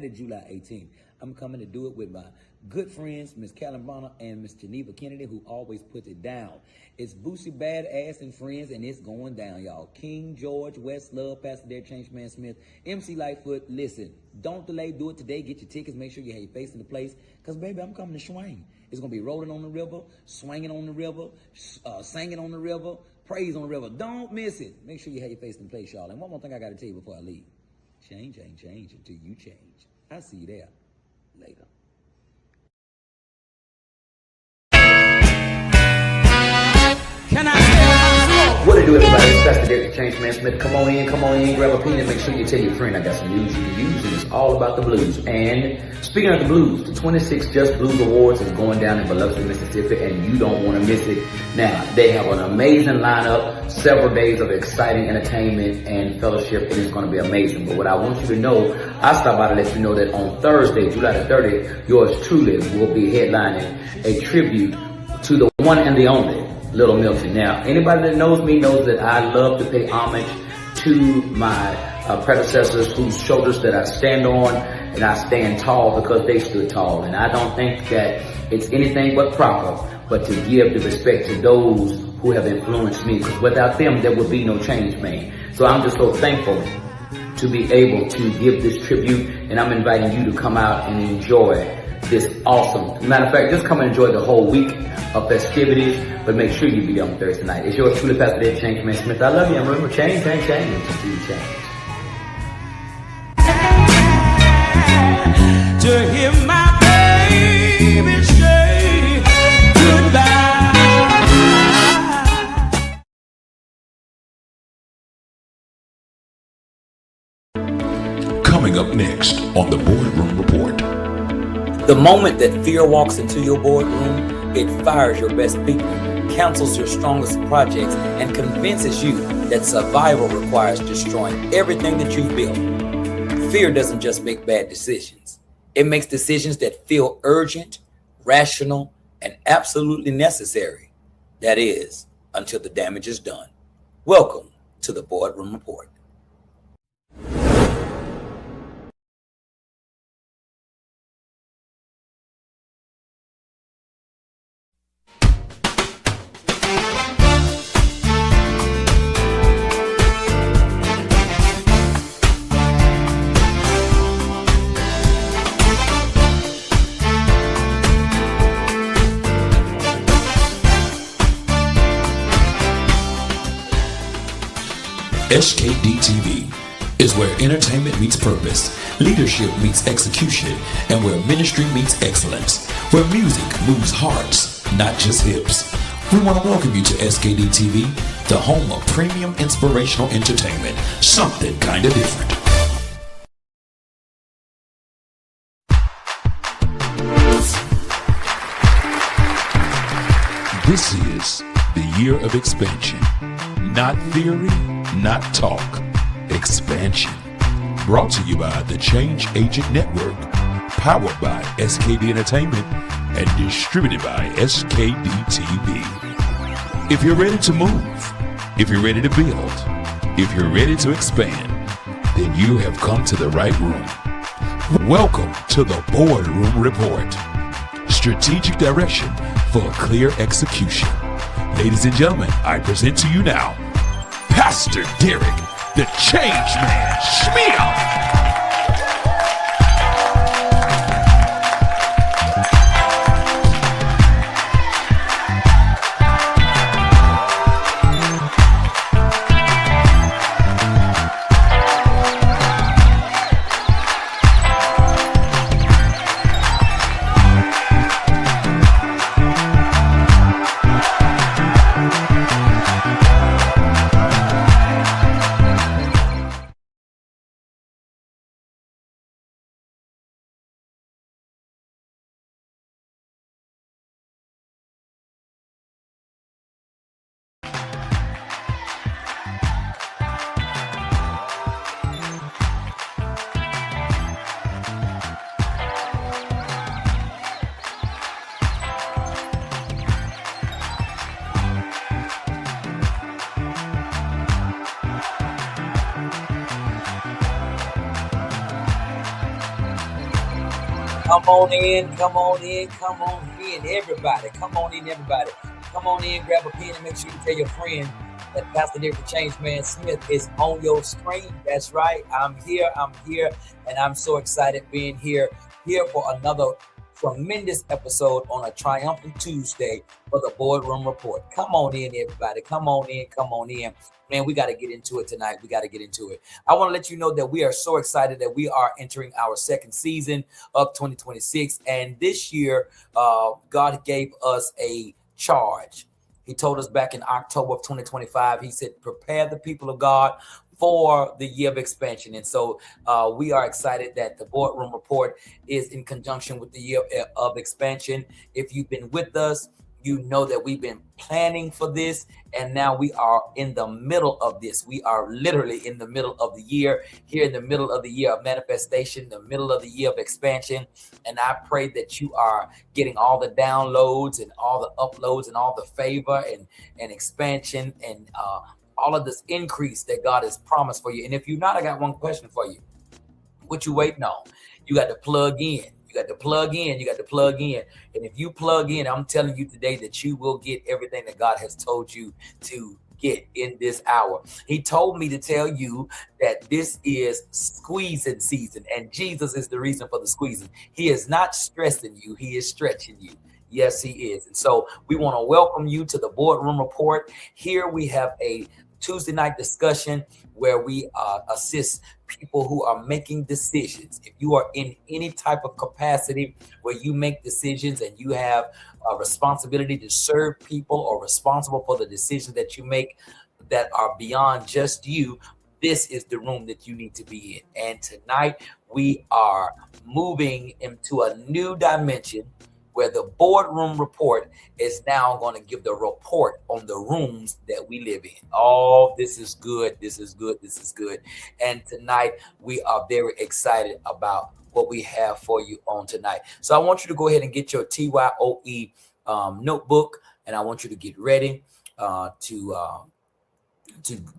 Saturday, July 18th. I'm coming to do it with my good friends, Miss Callum Bonner and Miss Geneva Kennedy, who always puts it down. It's Boosie Badass and Friends, and it's going down, y'all. King George, Westlove, Pastor Derek Changeman Smith, MC Lightfoot. Listen, don't delay. Do it today. Get your tickets. Make sure you have your face in the place. Because, baby, I'm coming to swing. It's going to be rolling on the river, swinging on the river, singing on the river, praise on the river. Don't miss it. Make sure you have your face in the place, y'all. And one more thing I got to tell you before I leave. Change ain't change until you change. I'll see you there later. Can I say What it do, everybody? It's Pastor Derek Changeman Smith. Come on in, grab a pen, and make sure you tell your friend I got some news you can use, and it's all about the blues. And speaking of the blues, the 26th Just Blues Awards is going down in Biloxi, Mississippi, and you don't want to miss it. Now, they have an amazing lineup, several days of exciting entertainment and fellowship, and it's going to be amazing. But what I want you to know, I stopped by to let you know that on Thursday, July the 30th, yours truly will be headlining a tribute to the one and the only Little Milton. Now, anybody that knows me knows that I love to pay homage to my predecessors whose shoulders that I stand on, and I stand tall because they stood tall. And I don't think that it's anything but proper, but to give the respect to those who have influenced me, because without them, there would be no change made. So I'm just so thankful to be able to give this tribute, and I'm inviting you to come out and enjoy this awesome. Matter of fact, just come and enjoy the whole week of festivities, but make sure you be on Thursday night. It's yours truly, Pastor Derek Changeman Smith. I love you, and remember, change until you change. to hear my baby say goodbye? Coming up next on the BoardRoom Report. The moment that fear walks into your boardroom, it fires your best people, cancels your strongest projects, and convinces you that survival requires destroying everything that you've built. Fear doesn't just make bad decisions. It makes decisions that feel urgent, rational, and absolutely necessary. That is, until the damage is done. Welcome to the BoardRoom Report. SKD TV is where entertainment meets purpose, leadership meets execution, and where ministry meets excellence, where music moves hearts, not just hips. We want to welcome you to SKD TV, the home of premium inspirational entertainment, something kind of different. This is the year of expansion. Not theory, not talk. Expansion. Brought to you by the Change Agent Network, powered by SKD Entertainment, and distributed by SKD TV. If you're ready to move, if you're ready to build, if you're ready to expand, then you have come to the right room. Welcome to the BoardRoom Report. Strategic direction for clear execution. Ladies and gentlemen, I present to you now Pastor Derek, the Change Man Smith. Come on in, come on in, come on in, everybody. Come on in, everybody. Come on in, grab a pen and make sure you tell your friend that Pastor Derek the Change Man Smith is on your screen. That's right. I'm here, and I'm so excited being here for another tremendous episode on a triumphant Tuesday for the BoardRoom Report. Come on in, everybody. Come on in, come on in. Man, we got to get into it tonight. We got to get into it. I want to let you know that we are so excited that we are entering our second season of 2026. And this year, God gave us a charge. He told us back in October of 2025, he said, prepare the people of God for the year of expansion. And so we are excited that the BoardRoom Report is in conjunction with the year of expansion. If you've been with us, you know that we've been planning for this, and now we are in the middle of this. We are literally in the middle of the year, here in the middle of the year of manifestation, the middle of the year of expansion. And I pray that you are getting all the downloads and all the uploads and all the favor and expansion and all of this increase that God has promised for you. And if you're not, I got one question for you. What you waiting on? You got to plug in. You got to plug in. You got to plug in. And if you plug in, I'm telling you today that you will get everything that God has told you to get in this hour. He told me to tell you that this is squeezing season, and Jesus is the reason for the squeezing. He is not stressing you. He is stretching you. Yes, he is. And so we want to welcome you to the BoardRoom Report. Here we have a Tuesday night discussion where we assist people who are making decisions. If you are in any type of capacity where you make decisions and you have a responsibility to serve people or responsible for the decisions that you make that are beyond just you, this is the room that you need to be in. And tonight we are moving into a new dimension where the BoardRoom Report is now going to give the report on the rooms that we live in. Oh, this is good. This is good. This is good. And tonight we are very excited about what we have for you on tonight. So I want you to go ahead and get your TYOE notebook, and I want you to get ready to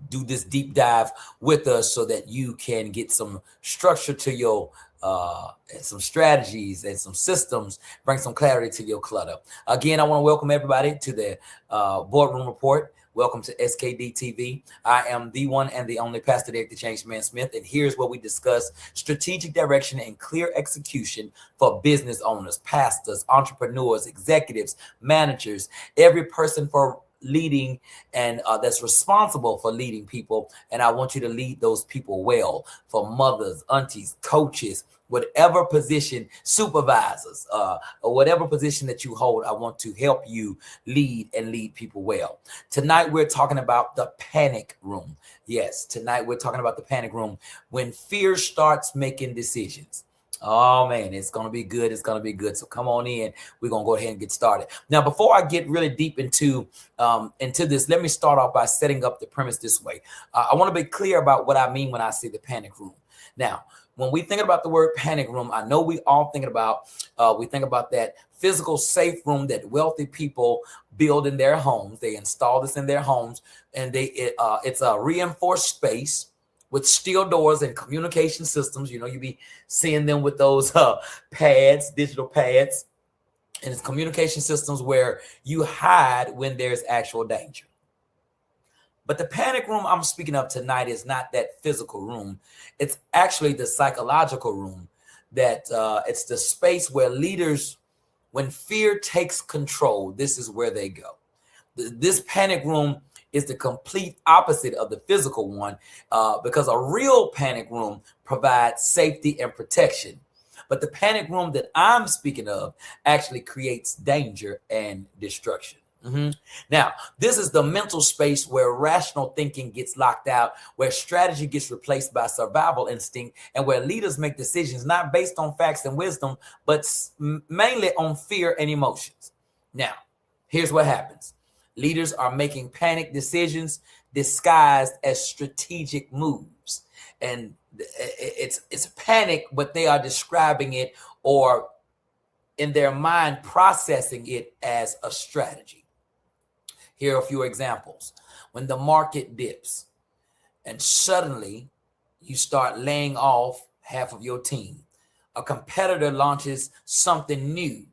do this deep dive with us so that you can get some structure to your and some strategies and some systems, bring some clarity to your clutter. Again, I want to welcome everybody to the BoardRoom Report. Welcome to SKD TV. I am the one and the only Pastor Derek the Change Man Smith, and here's where we discuss strategic direction and clear execution for business owners, pastors, entrepreneurs, executives, managers, every person for leading and that's responsible for leading people. And I want you to lead those people well, for mothers, aunties, coaches, whatever position, supervisors, or whatever position that you hold. I want to help you lead and lead people well. Tonight we're talking about the panic room. Yes, tonight we're talking about the panic room, when fear starts making decisions. Oh man, it's going to be good. It's going to be good. So come on in. We're going to go ahead and get started. Now, before I get really deep into this, let me start off by setting up the premise this way. I want to be clear about what I mean when I say the panic room. Now, when we think about the word panic room, I know we all think about that physical safe room that wealthy people build in their homes. They install this in their homes, and it's a reinforced space with steel doors and communication systems. You know, you be seeing them with those pads, digital pads, and it's communication systems where you hide when there's actual danger. But the panic room I'm speaking of tonight is not that physical room. It's actually the psychological room. That it's the space where leaders, when fear takes control, this is where they go. This panic room is the complete opposite of the physical one, because a real panic room provides safety and protection. But the panic room that I'm speaking of actually creates danger and destruction. Now, this is the mental space where rational thinking gets locked out, where strategy gets replaced by survival instinct, and where leaders make decisions not based on facts and wisdom, but mainly on fear and emotions. Now, here's what happens. Leaders are making panic decisions disguised as strategic moves. And it's panic, but they are describing it, or in their mind processing it as a strategy. Here are a few examples. When the market dips and suddenly you start laying off half of your team, a competitor launches something new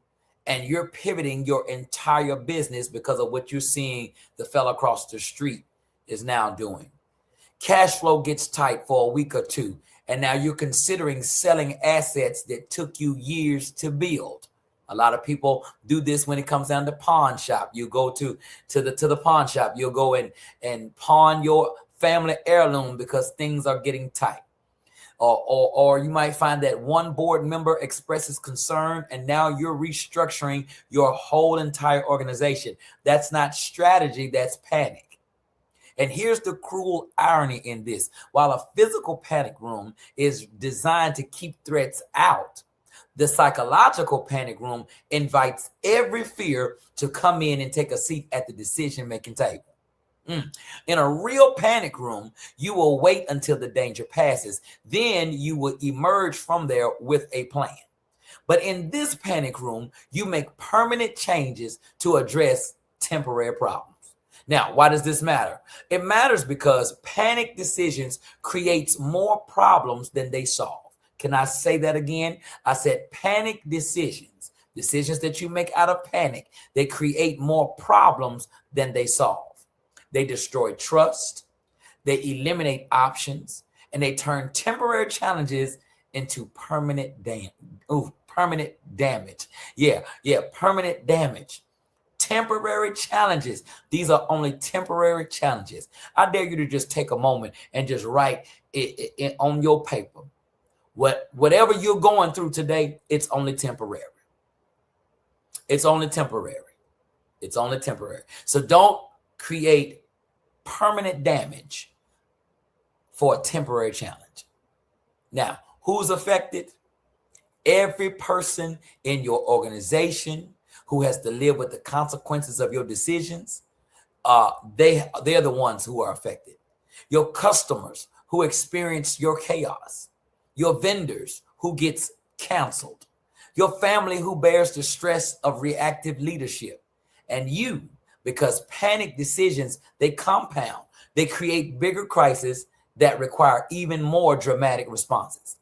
and you're pivoting your entire business because of what you're seeing the fella across the street is now doing. Cash flow gets tight for a week or two, and now you're considering selling assets that took you years to build. A lot of people do this when it comes down to pawn shop. You go to the pawn shop, you'll go and pawn your family heirloom because things are getting tight. Or you might find that one board member expresses concern and now you're restructuring your whole entire organization. That's not strategy, that's panic. And here's the cruel irony in this. While a physical panic room is designed to keep threats out, the psychological panic room invites every fear to come in and take a seat at the decision-making table. In a real panic room, you will wait until the danger passes. Then you will emerge from there with a plan. But in this panic room, you make permanent changes to address temporary problems. Now, why does this matter? It matters because panic decisions creates more problems than they solve. Can I say that again? I said panic decisions that you make out of panic, they create more problems than they solve. They destroy trust, they eliminate options, and they turn temporary challenges into permanent damage. Permanent damage. Permanent damage. Temporary challenges. These are only temporary challenges. I dare you to just take a moment and just write it on your paper. Whatever you're going through today, it's only temporary. It's only temporary. It's only temporary. So don't create permanent damage for a temporary challenge. Now, who's affected? Every person in your organization who has to live with the consequences of your decisions, they're the ones who are affected. Your customers who experience your chaos, your vendors who gets canceled, your family who bears the stress of reactive leadership, and you, because panic decisions, they compound. They create bigger crises that require even more dramatic responses.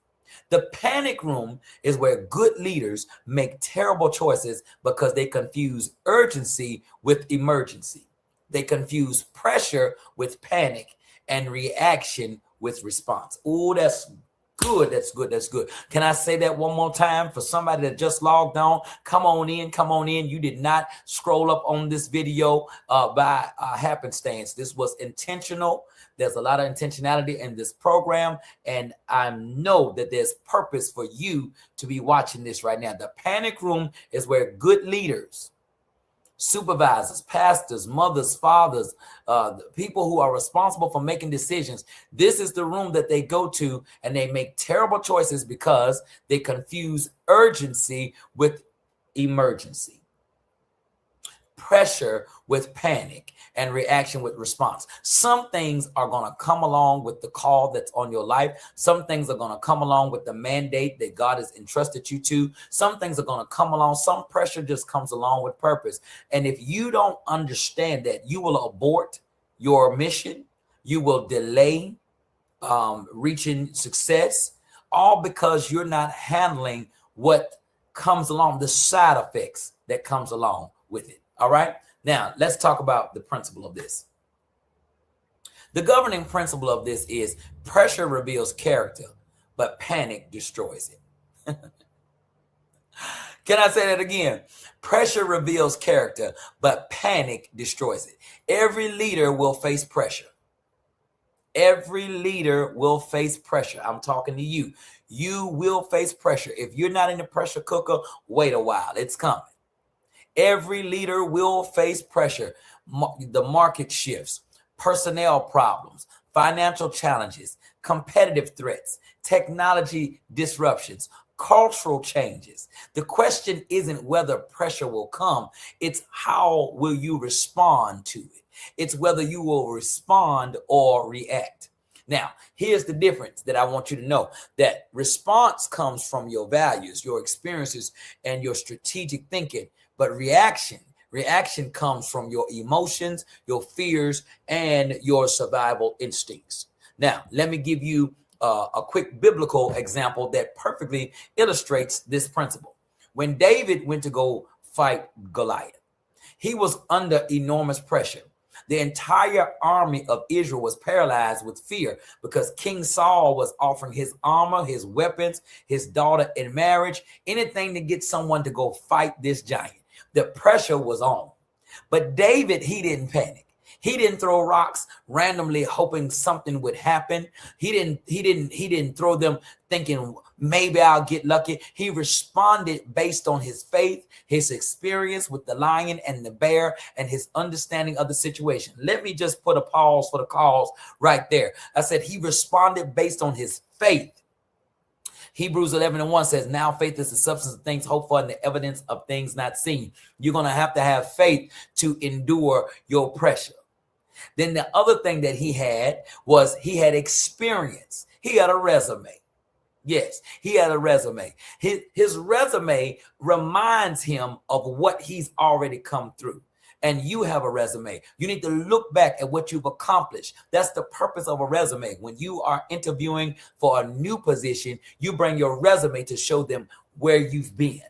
The panic room is where good leaders make terrible choices because they confuse urgency with emergency. They confuse pressure with panic and reaction with response. Oh, that's good. That's good. That's good. Can I say that one more time for somebody that just logged on? Come on in. Come on in. You did not scroll up on this video by happenstance. This was intentional. There's a lot of intentionality in this program, and I know that there's purpose for you to be watching this right now. The panic room is where good leaders, supervisors, pastors, mothers, fathers, the people who are responsible for making decisions. This is the room that they go to, and they make terrible choices because they confuse urgency with emergency, pressure with panic, and reaction with response. Some things are going to come along with the call that's on your life. Some things are going to come along with the mandate that God has entrusted you to. Some things are going to come along. Some pressure just comes along with purpose. And if you don't understand that, you will abort your mission. You will delay reaching success, all because you're not handling what comes along, the side effects that comes along with it. All right. Now, let's talk about the principle of this. The governing principle of this is pressure reveals character, but panic destroys it. Can I say that again? Pressure reveals character, but panic destroys it. Every leader will face pressure. Every leader will face pressure. I'm talking to you. You will face pressure. If you're not in the pressure cooker, wait a while. It's coming. Every leader will face pressure. The market shifts, personnel problems, financial challenges, competitive threats, technology disruptions, cultural changes. The question isn't whether pressure will come. It's how will you respond to it? It's whether you will respond or react. Now, here's the difference that I want you to know, that response comes from your values, your experiences, and your strategic thinking. But reaction comes from your emotions, your fears, and your survival instincts. Now, let me give you a quick biblical example that perfectly illustrates this principle. When David went to go fight Goliath, he was under enormous pressure. The entire army of Israel was paralyzed with fear because King Saul was offering his armor, his weapons, his daughter in marriage, anything to get someone to go fight this giant. The pressure was on. But David, he didn't panic. He didn't throw rocks randomly hoping something would happen. He didn't throw them thinking maybe I'll get lucky. He responded based on his faith, his experience with the lion and the bear, and his understanding of the situation. Let me just put a pause for the cause right there. I said he responded based on his faith. Hebrews 11:1 says, now faith is the substance of things hoped for and the evidence of things not seen. You're going to have faith to endure your pressure. Then the other thing that he had was he had experience. He had a resume. Yes, he had a resume. His resume reminds him of what he's already come through. And you have a resume. You need to look back at what you've accomplished. That's the purpose of a resume. When you are interviewing for a new position, you bring your resume to show them where you've been.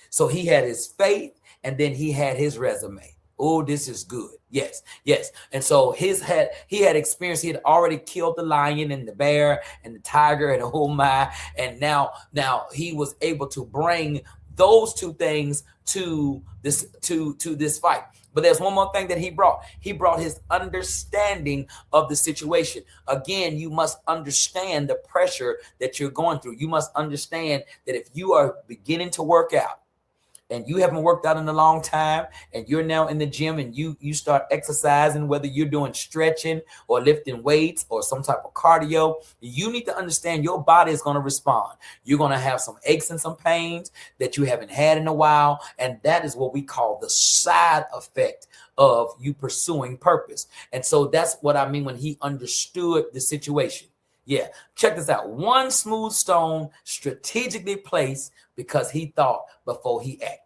So he had his faith and then he had his resume. Oh, this is good. Yes, yes. And so he had experience. He had already killed the lion and the bear and the tiger and oh my. And now he was able to bring those two things to this fight. But there's one more thing that he brought. He brought his understanding of the situation. Again, you must understand the pressure that you're going through. You must understand that if you are beginning to work out and you haven't worked out in a long time and you're now in the gym and you start exercising, whether you're doing stretching or lifting weights or some type of cardio, you need to understand your body is going to respond. You're going to have some aches and some pains that you haven't had in a while. And that is what we call the side effect of you pursuing purpose. And so that's what I mean when he understood the situation. Yeah, check this out. One smooth stone strategically placed because he thought before he acted.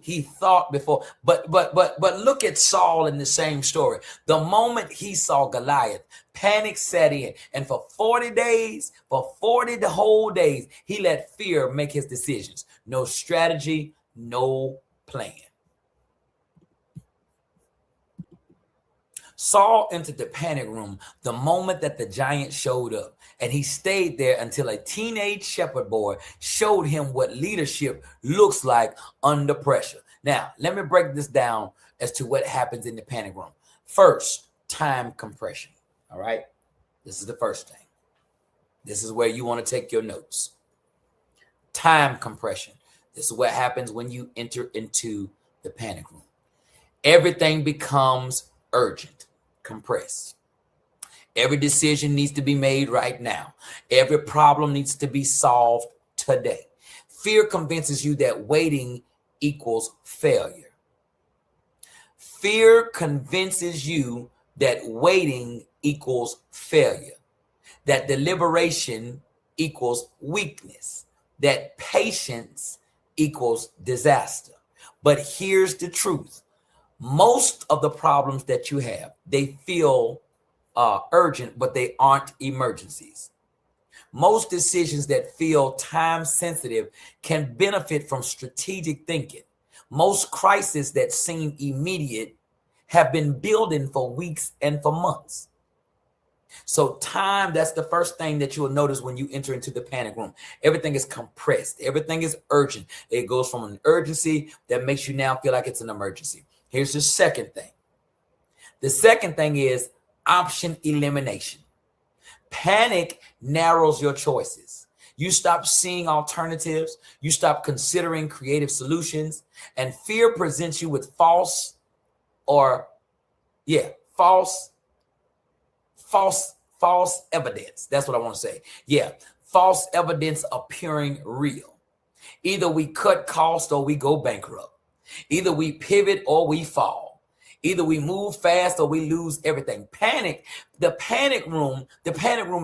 He thought before, but look at Saul in the same story. The moment he saw Goliath, panic set in, and for 40 days, for 40 the whole days, he let fear make his decisions. No strategy, no plan. Saul entered the panic room the moment that the giant showed up, and he stayed there until a teenage shepherd boy showed him what leadership looks like under pressure. Now, let me break this down as to what happens in the panic room. First, time compression. All right, this is the first thing. This is where you want to take your notes. Time compression. This is what happens when you enter into the panic room. Everything becomes urgent, compressed. Every decision needs to be made right now. Every problem needs to be solved today. Fear convinces you that waiting equals failure. Fear convinces you that waiting equals failure, that deliberation equals weakness, that patience equals disaster. But here's the truth. Most of the problems that you have, they feel urgent, but they aren't emergencies. Most decisions that feel time sensitive can benefit from strategic thinking. Most crises that seem immediate have been building for weeks and for months. So time, that's the first thing that you will notice when you enter into the panic room. Everything is compressed. Everything is urgent. It goes from an urgency that makes you now feel like it's an emergency. Here's the second thing. The second thing is option elimination. Panic narrows your choices. You stop seeing alternatives. You stop considering creative solutions. And fear presents you with false evidence. That's what I want to say. Yeah, false evidence appearing real. Either we cut costs or we go bankrupt. Either we pivot or we fall. Either we move fast or we lose everything. The panic room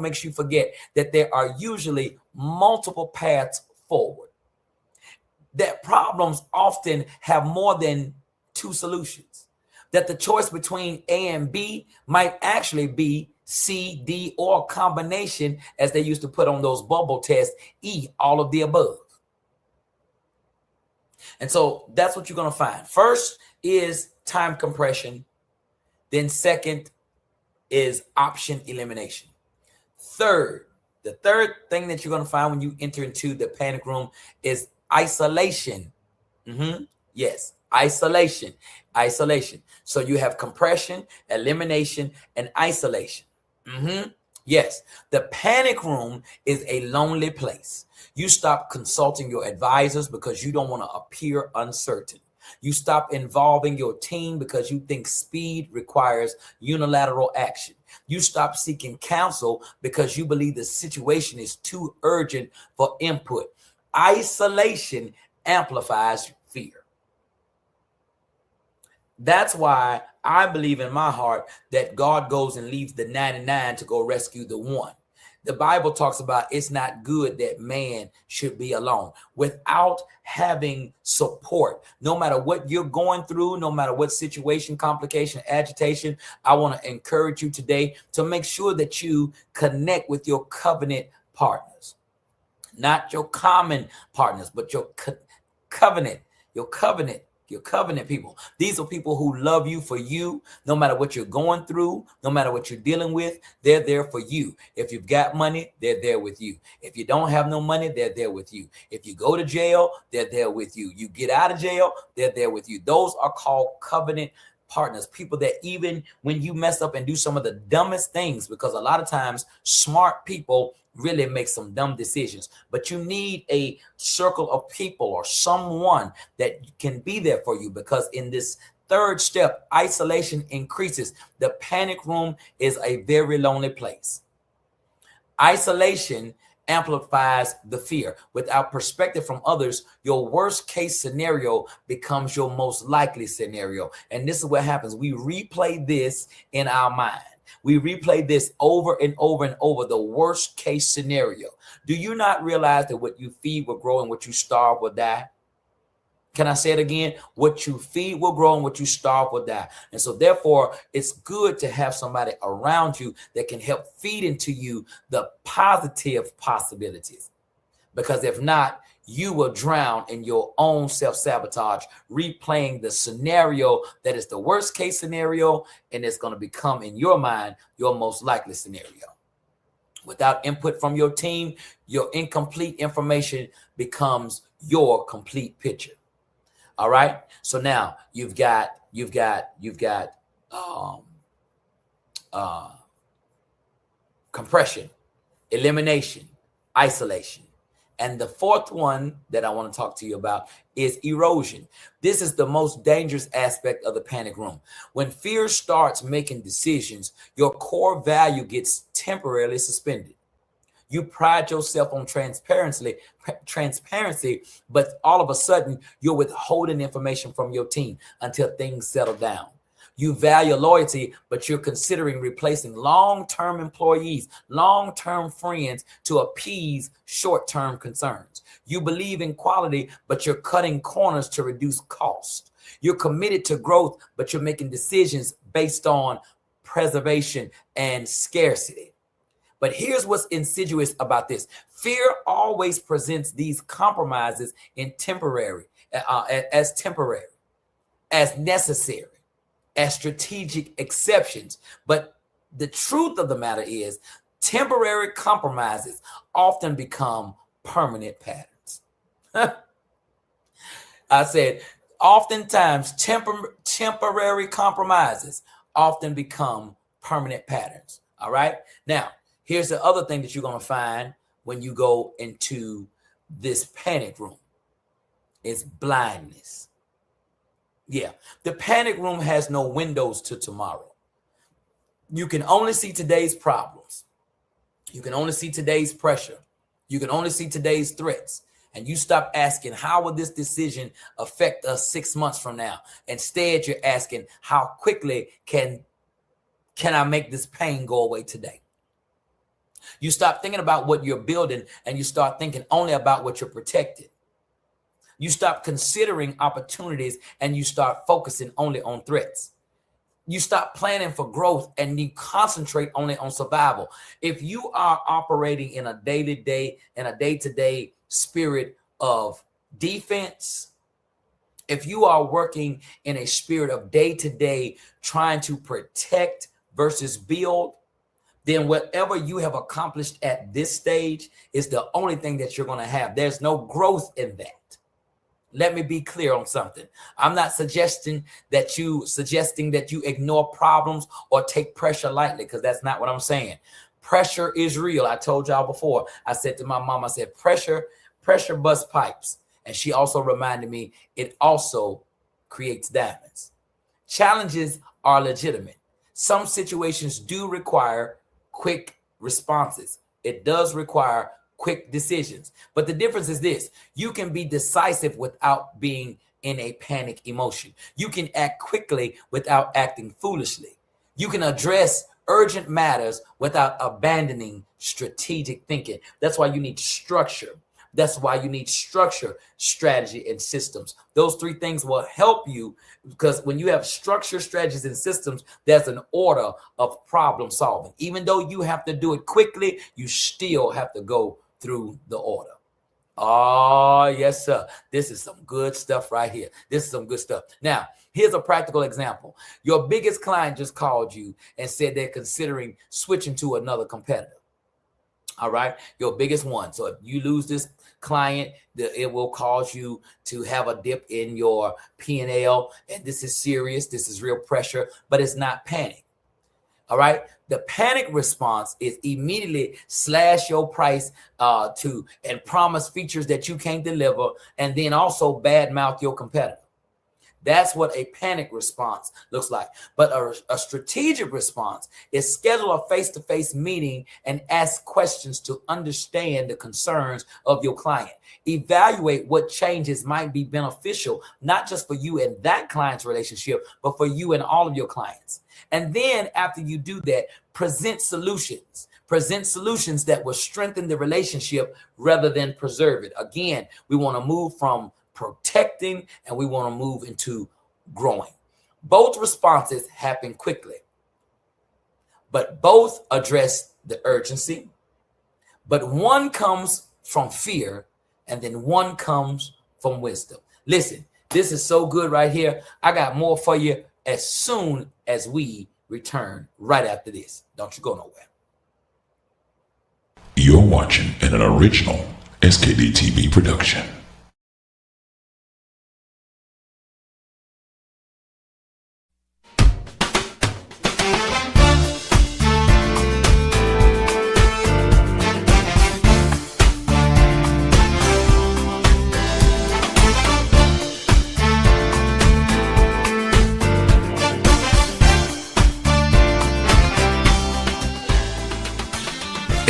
makes you forget that there are usually multiple paths forward. That problems often have more than two solutions. That the choice between A and B might actually be C, D, or combination, as they used to put on those bubble tests, E, all of the above. And so that's what you're going to find. First is time compression. Then second is option elimination. Third, the third thing that you're going to find when you enter into the panic room is isolation. Yes, isolation. So you have compression, elimination, and isolation. Yes, the panic room is a lonely place. You stop consulting your advisors because you don't want to appear uncertain. You stop involving your team because you think speed requires unilateral action. You stop seeking counsel because you believe the situation is too urgent for input. Isolation amplifies fear. That's why I believe in my heart that God goes and leaves the 99 to go rescue the one. The Bible talks about it's not good that man should be alone. Without having support, no matter what you're going through, no matter what situation, complication, agitation, I want to encourage you today to make sure that you connect with your covenant partners. Not your common partners, but your covenant people. These are people who love you for you, no matter what you're going through, no matter what you're dealing with, they're there for you. If you've got money, they're there with you. If you don't have no money, they're there with you. If you go to jail, they're there with you. You get out of jail, they're there with you. Those are called covenant partners, people that even when you mess up and do some of the dumbest things, because a lot of times smart people really make some dumb decisions, but you need a circle of people or someone that can be there for you, because in this third step, isolation increases. The panic room is a very lonely place. Isolation amplifies the fear. Without perspective from others, your worst case scenario becomes your most likely scenario. And this is what happens. We replay this in our mind. We replay this over and over and over, the worst case scenario. Do you not realize that what you feed will grow and what you starve will die? Can I say it again? What you feed will grow and what you starve will die. And so therefore, it's good to have somebody around you that can help feed into you the positive possibilities. Because if not, you will drown in your own self-sabotage, replaying the scenario that is the worst case scenario, and it's going to become in your mind your most likely scenario. Without input from your team, your incomplete information becomes your complete picture. All right. So now you've got compression, elimination, isolation. And the fourth one that I want to talk to you about is erosion. This is the most dangerous aspect of the panic room. When fear starts making decisions, your core value gets temporarily suspended. You pride yourself on transparency, but all of a sudden you're withholding information from your team until things settle down. You value loyalty, but you're considering replacing long-term employees, long-term friends to appease short-term concerns. You believe in quality, but you're cutting corners to reduce cost. You're committed to growth, but you're making decisions based on preservation and scarcity. But here's what's insidious about this. Fear always presents these compromises in temporary, as necessary, as strategic exceptions. But the truth of the matter is, temporary compromises often become permanent patterns. I said, oftentimes temporary compromises often become permanent patterns. All right. Now, here's the other thing that you're going to find when you go into this panic room is blindness. Yeah, the panic room has no windows to tomorrow. You can only see today's problems. You can only see today's pressure. You can only see today's threats. And you stop asking, how will this decision affect us 6 months from now? Instead, you're asking, how quickly can I make this pain go away today? You stop thinking about what you're building and you start thinking only about what you're protecting. You stop considering opportunities and you start focusing only on threats. you stop planning for growth and you concentrate only on survival. If you are operating in a day-to-day spirit of defense, if you are working in a spirit of day-to-day trying to protect versus build, then whatever you have accomplished at this stage is the only thing that you're going to have. There's no growth in that. Let me be clear on something. I'm not suggesting that you ignore problems or take pressure lightly, because that's not what I'm saying. Pressure is real. I told y'all before. I said to my mom, I said, pressure busts pipes. And she also reminded me it also creates diamonds. Challenges are legitimate. Some situations do require quick responses. It does require quick decisions. But the difference is this: you can be decisive without being in a panic emotion. You can act quickly without acting foolishly. You can address urgent matters without abandoning strategic thinking. That's why you need structure. That's why you need structure, strategy, and systems. Those three things will help you, because when you have structure, strategies, and systems, there's an order of problem solving. Even though you have to do it quickly, you still have to go through the order. Oh, yes, sir. This is some good stuff right here. This is some good stuff. Now, here's a practical example. Your biggest client just called you and said they're considering switching to another competitor. All right, your biggest one. So if you lose this client, it will cause you to have a dip in your P&L. And this is serious. This is real pressure, but it's not panic. All right. The panic response is immediately slash your price and promise features that you can't deliver, and then also badmouth your competitor. That's what a panic response looks like. But a strategic response is schedule a face-to-face meeting and ask questions to understand the concerns of your client. Evaluate what changes might be beneficial, not just for you and that client's relationship, but for you and all of your clients. And then after you do that, present solutions. Present solutions that will strengthen the relationship rather than preserve it. Again, we want to move from protecting and we want to move into growing. Both responses happen quickly, but both address the urgency. But one comes from fear and then one comes from wisdom. Listen, this is so good right here. I got more for you as soon as we return right after this. Don't you go nowhere. You're watching an original SKD TV production.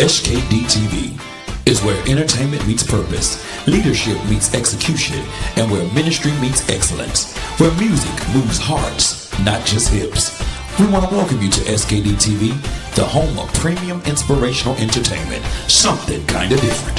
SKD TV is where entertainment meets purpose, leadership meets execution, and where ministry meets excellence, where music moves hearts, not just hips. We want to welcome you to SKD TV, the home of premium inspirational entertainment, something kind of different.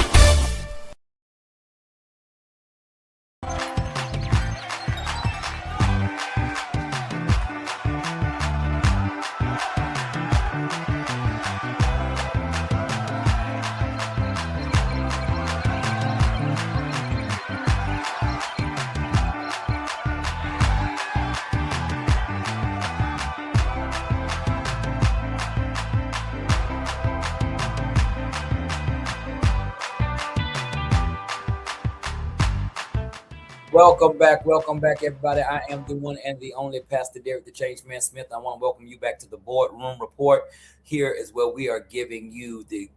Welcome back, everybody. I am the one and the only Pastor Derek, the Change Man Smith. I want to welcome you back to the BoardRoom Report. Here is where we are giving you the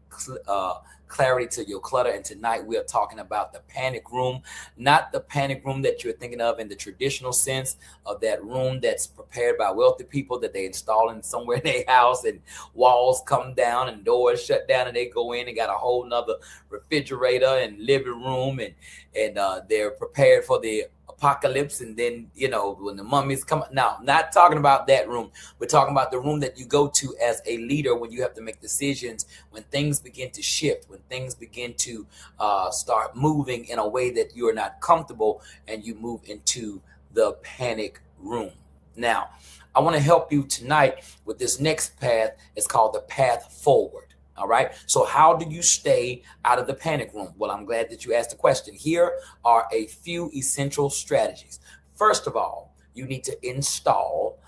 clarity to your clutter. And tonight we are talking about the panic room, not the panic room that you're thinking of in the traditional sense of that room that's prepared by wealthy people that they install in somewhere in their house, and walls come down and doors shut down and they go in and got a whole nother refrigerator and living room, and they're prepared for the apocalypse, and then when the mummies come. Now, not talking about that room. We're talking about the room that you go to as a leader when you have to make decisions, when things begin to shift, when things begin to start moving in a way that you are not comfortable, and you move into the panic room. Now, I want to help you tonight with this next path. It's called the path forward. All right. So how do you stay out of the panic room? Well, I'm glad that you asked the question. Here are a few essential strategies. First of all, you need to install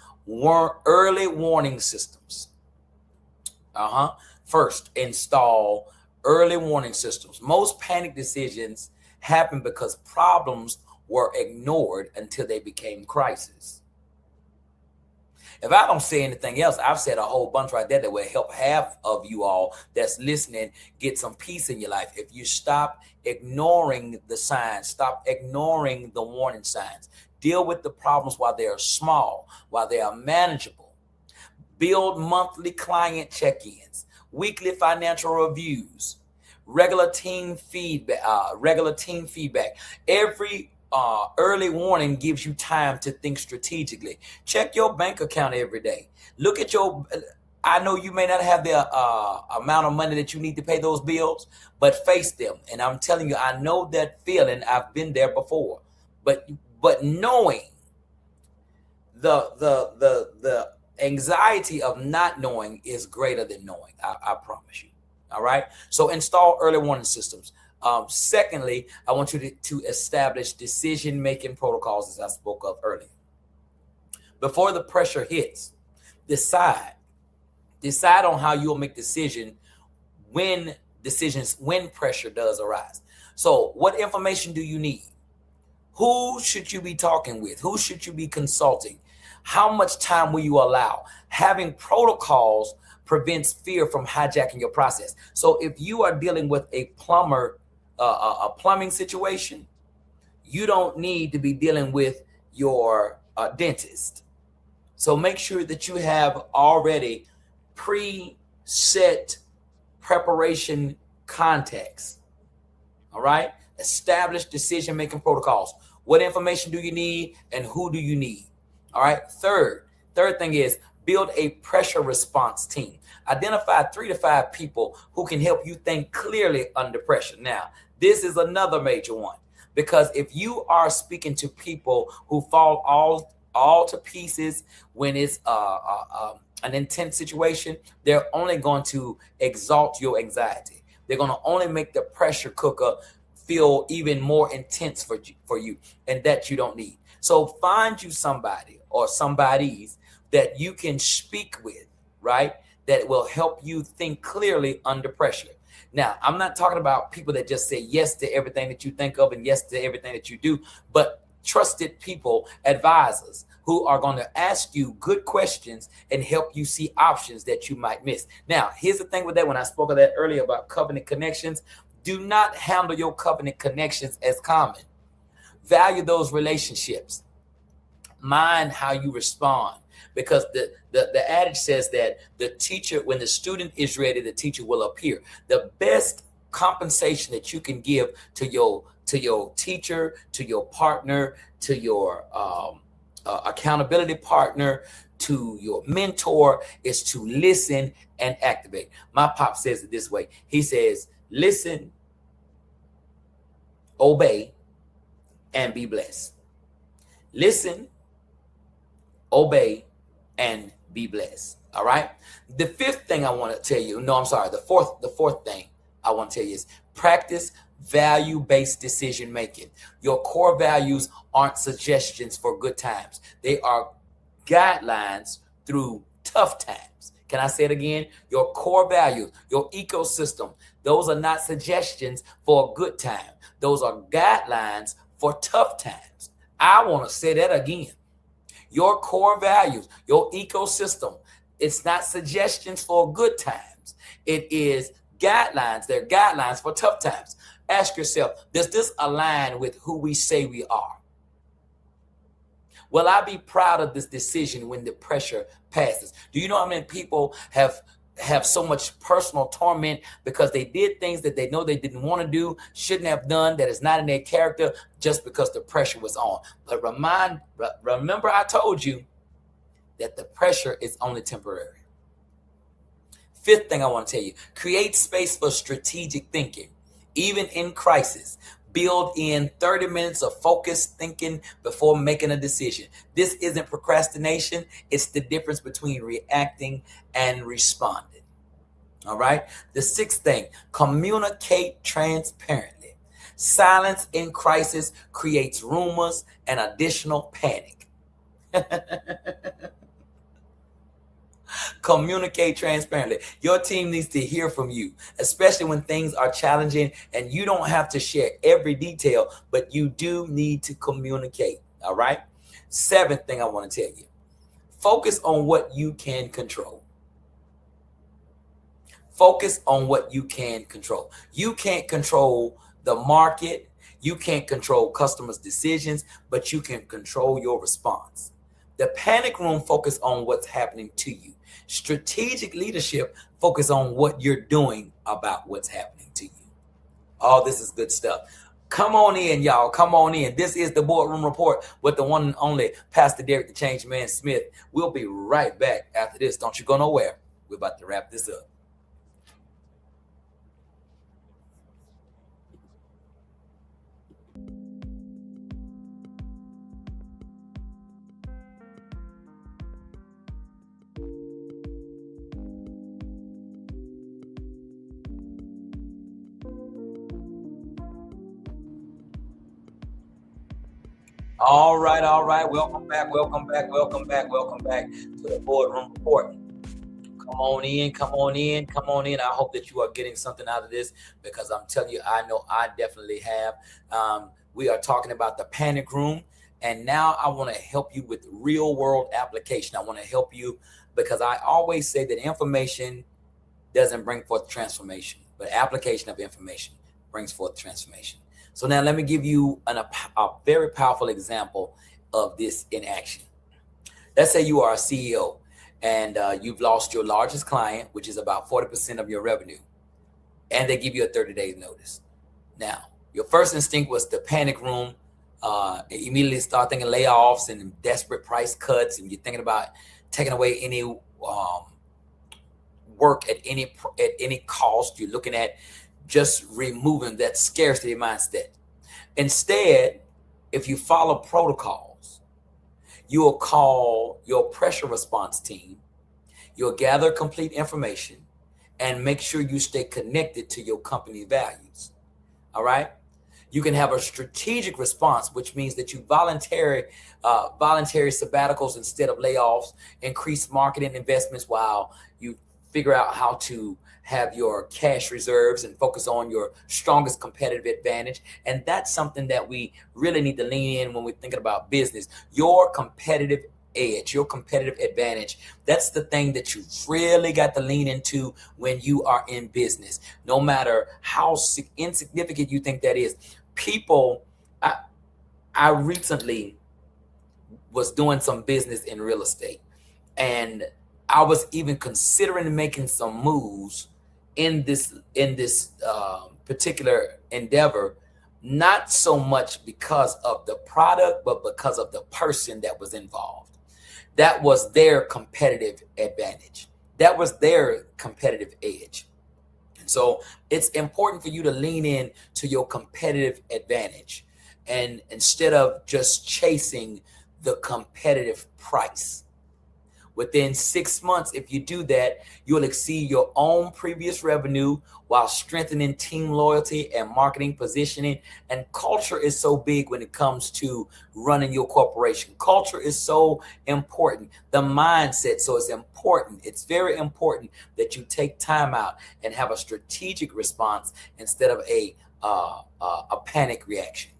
early warning systems. First, install early warning systems. Most panic decisions happen because problems were ignored until they became crises. If I don't say anything else, I've said a whole bunch right there that will help half of you all that's listening get some peace in your life. If you stop ignoring the signs, stop ignoring the warning signs, deal with the problems while they are small, while they are manageable. Build monthly client check-ins, weekly financial reviews, regular team feedback. Every early warning gives you time to think strategically. Check your bank account every day. Look at I know you may not have the amount of money that you need to pay those bills, but face them. And I'm telling you, I know that feeling. I've been there before. But knowing the anxiety of not knowing is greater than knowing. I promise you. All right. So install early warning systems. Secondly, I want you to establish decision-making protocols, as I spoke of earlier. Before the pressure hits, decide on how you'll make decisions when pressure does arise. So what information do you need? Who should you be talking with? Who should you be consulting? How much time will you allow? Having protocols prevents fear from hijacking your process. So if you are dealing with a plumbing situation, you don't need to be dealing with your dentist. So make sure that you have already preset preparation context. All right. Establish decision-making protocols. What information do you need and who do you need? All right. Third thing is build a pressure response team. Identify 3 to 5 people who can help you think clearly under pressure. Now, this is another major one, because if you are speaking to people who fall all to pieces when it's an intense situation, they're only going to exalt your anxiety. They're going to only make the pressure cooker feel even more intense for you, and that you don't need. So find you somebody or somebodies that you can speak with, right? That will help you think clearly under pressure. Now, I'm not talking about people that just say yes to everything that you think of and yes to everything that you do, but trusted people, advisors who are going to ask you good questions and help you see options that you might miss. Now, here's the thing with that. When I spoke of that earlier about covenant connections, do not handle your covenant connections as common. Value those relationships. Mind how you respond, because the adage says that the teacher, when the student is ready, the teacher will appear. The best compensation that you can give to your teacher, to your partner, to your accountability partner, to your mentor is to listen and activate. My pop says it this way. He says, listen, obey, and be blessed. Listen, obey, and be blessed. All right. The fifth thing I want to tell you, the fourth thing I want to tell you is practice value-based decision making. Your core values aren't suggestions for good times. They are guidelines through tough times. Can I say it again? Your core values, your ecosystem, those are not suggestions for a good time. Those are guidelines for tough times. I want to say that again. Your core values, your ecosystem, it's not suggestions for good times. It is guidelines. They're guidelines for tough times. Ask yourself, does this align with who we say we are? Will I be proud of this decision when the pressure passes? Do you know how many people have so much personal torment because they did things that they know they didn't want to do, shouldn't have done, that is not in their character, just because the pressure was on? But remember I told you that the pressure is only temporary. Fifth thing I want to tell you, create space for strategic thinking. Even in crisis, Build in 30 minutes of focused thinking before making a decision. This isn't procrastination. It's the difference between reacting and responding. All right. The sixth thing, communicate transparently. Silence in crisis creates rumors and additional panic. Communicate transparently. Your team needs to hear from you, especially when things are challenging, and you don't have to share every detail, but you do need to communicate. All right. Seventh thing I want to tell you, focus on what you can control. Focus on what you can control. You can't control the market. You can't control customers' decisions, but you can control your response. The panic room focus on what's happening to you. Strategic leadership focus on what you're doing about what's happening to you. Oh, this is good stuff. Come on in, y'all. Come on in. This is the Boardroom Report with the one and only Pastor Derek the Change Man Smith. We'll be right back after this. Don't you go nowhere. We're about to wrap this up. All right, all right. Welcome back, welcome back, welcome back, welcome back to the Boardroom Report. Come on in, come on in, come on in. I hope that you are getting something out of this, because I'm telling you, I know I definitely have. We are talking about the panic room, and now I want to help you with real world application. I want to help you because I always say that information doesn't bring forth transformation, but application of information brings forth transformation. So now let me give you a very powerful example of this in action. Let's say you are a CEO and you've lost your largest client, which is about 40% of your revenue, and they give you a 30 days notice. Now, your first instinct was the panic room, immediately start thinking layoffs and desperate price cuts, and you're thinking about taking away any work at any cost. You're looking at just removing that scarcity mindset. Instead, if you follow protocols, you will call your pressure response team, you'll gather complete information, and make sure you stay connected to your company values. All right. You can have a strategic response, which means that you voluntary sabbaticals instead of layoffs, increase marketing investments while you figure out how to have your cash reserves and focus on your strongest competitive advantage. And that's something that we really need to lean in when we're thinking about business. Your competitive edge, your competitive advantage, that's the thing that you really got to lean into when you are in business, no matter how insignificant you think that is. People, I recently was doing some business in real estate, and I was even considering making some moves in this particular endeavor, not so much because of the product, but because of the person that was involved. That was their competitive advantage. That was their competitive edge. So it's important for you to lean in to your competitive advantage, and instead of just chasing the competitive price. Within 6 months, if you do that, you'll exceed your own previous revenue while strengthening team loyalty and marketing positioning. And culture is so big when it comes to running your corporation. Culture is so important. The mindset. So it's important. It's very important that you take time out and have a strategic response instead of a panic reaction.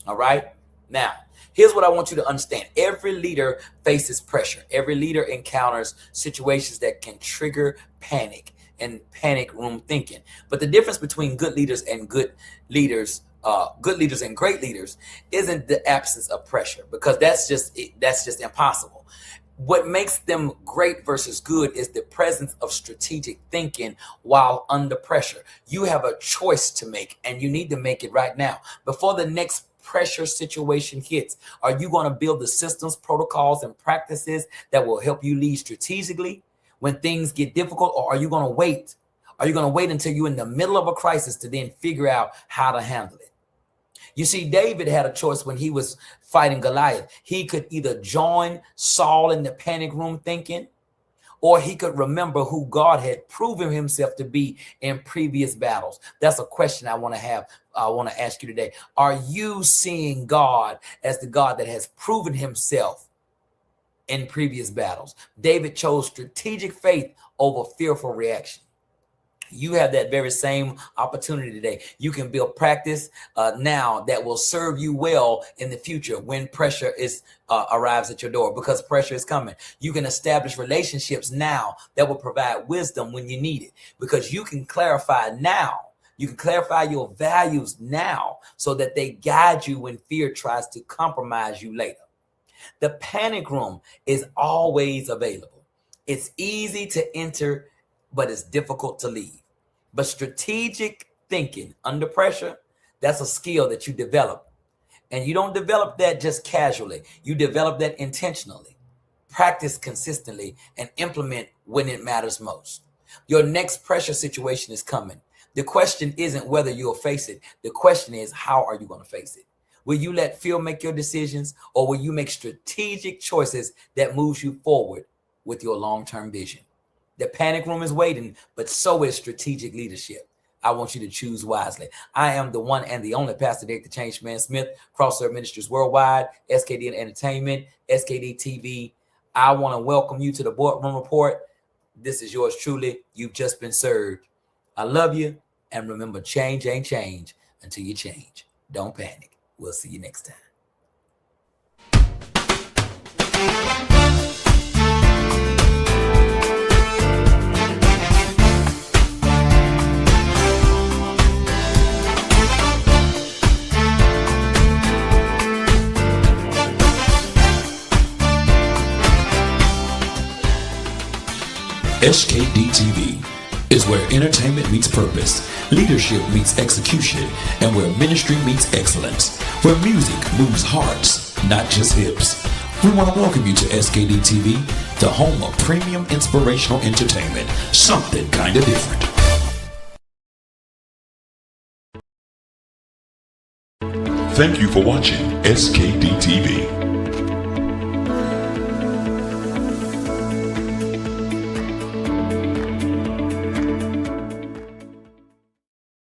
All right. Now, here's what I want you to understand. Every leader faces pressure. Every leader encounters situations that can trigger panic and panic room thinking. But the difference between good leaders and great leaders isn't the absence of pressure, because that's just impossible. What makes them great versus good is the presence of strategic thinking while under pressure. You have a choice to make, and you need to make it right now before the next pressure situation hits. Are you going to build the systems, protocols, and practices that will help you lead strategically when things get difficult, or are you going to wait? Are you going to wait until you're in the middle of a crisis to then figure out how to handle it? You see, David had a choice when he was fighting Goliath. He could either join Saul in the panic room thinking, or he could remember who God had proven himself to be in previous battles. That's a question I want to ask you today. Are you seeing God as the God that has proven himself in previous battles? David chose strategic faith over fearful reaction. You have that very same opportunity today. You can build practice now that will serve you well in the future when pressure arrives at your door, because pressure is coming. You can establish relationships now that will provide wisdom when you need it, because you can clarify now. You can clarify your values now so that they guide you when fear tries to compromise you later. The panic room is always available. It's easy to enter, but it's difficult to leave. But strategic thinking under pressure, that's a skill that you develop. And you don't develop that just casually. You develop that intentionally. Practice consistently and implement when it matters most. Your next pressure situation is coming. The question isn't whether you'll face it. The question is, how are you going to face it? Will you let fear make your decisions, or will you make strategic choices that moves you forward with your long-term vision? The panic room is waiting, but so is strategic leadership. I want you to choose wisely. I am the one and the only Pastor Dick the Change Man Smith, Crossserve Ministries Worldwide, SKD Entertainment, SKD TV. I want to welcome you to the BoardRoom Report. This is yours truly. You've just been served. I love you. And remember, change ain't change until you change. Don't panic. We'll see you next time. SKD TV is where entertainment meets purpose, leadership meets execution, and where ministry meets excellence, where music moves hearts, not just hips. We want to welcome you to SKD TV, the home of premium inspirational entertainment, something kind of different. Thank you for watching SKD TV.